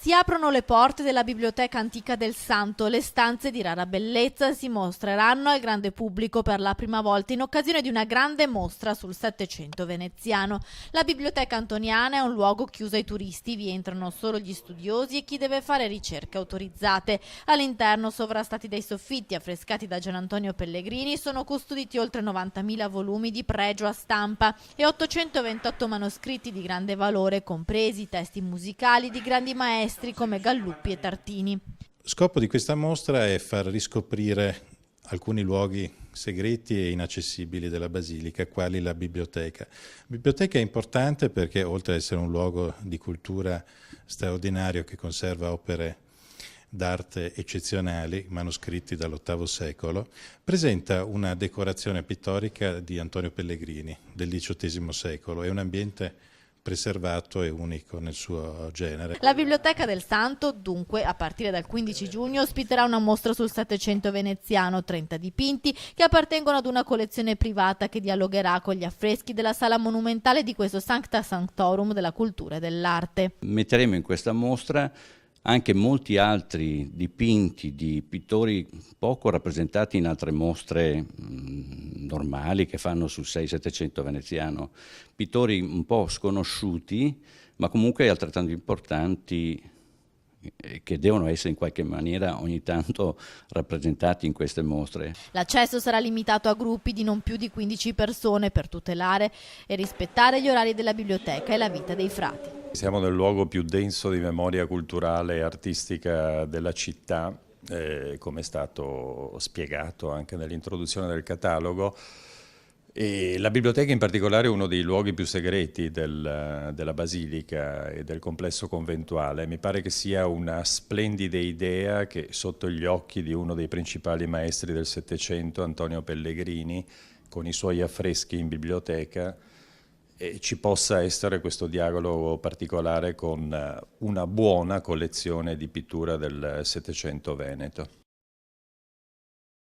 Si aprono le porte della Biblioteca Antica del Santo. Le stanze di rara bellezza si mostreranno al grande pubblico per la prima volta in occasione di una grande mostra sul Settecento veneziano. La Biblioteca Antoniana è un luogo chiuso ai turisti, vi entrano solo gli studiosi e chi deve fare ricerche autorizzate. All'interno, sovrastati dai soffitti affrescati da Gian Antonio Pellegrini, sono custoditi oltre 90.000 volumi di pregio a stampa e 828 manoscritti di grande valore, compresi testi musicali di grandi maestri come Galluppi e Tartini. Scopo di questa mostra è far riscoprire alcuni luoghi segreti e inaccessibili della Basilica, quali la biblioteca. La biblioteca è importante perché, oltre ad essere un luogo di cultura straordinario che conserva opere d'arte eccezionali, manoscritti dall'VIII secolo, presenta una decorazione pittorica di Antonio Pellegrini del XVIII secolo. È un ambiente preservato e unico nel suo genere. La Biblioteca del Santo, dunque, a partire dal 15 giugno ospiterà una mostra sul Settecento veneziano, 30 dipinti che appartengono ad una collezione privata che dialogherà con gli affreschi della sala monumentale di questo Sancta Sanctorum della cultura e dell'arte. Metteremo in questa mostra anche molti altri dipinti di pittori poco rappresentati in altre mostre normali che fanno sul 6-700 veneziano, pittori un po' sconosciuti ma comunque altrettanto importanti, che devono essere in qualche maniera ogni tanto rappresentati in queste mostre. L'accesso sarà limitato a gruppi di non più di 15 persone per tutelare e rispettare gli orari della biblioteca e la vita dei frati. Siamo nel luogo più denso di memoria culturale e artistica della città, come è stato spiegato anche nell'introduzione del catalogo. E la biblioteca in particolare è uno dei luoghi più segreti della Basilica e del complesso conventuale. Mi pare che sia una splendida idea che sotto gli occhi di uno dei principali maestri del Settecento, Antonio Pellegrini, con i suoi affreschi in biblioteca, ci possa essere questo dialogo particolare con una buona collezione di pittura del Settecento veneto.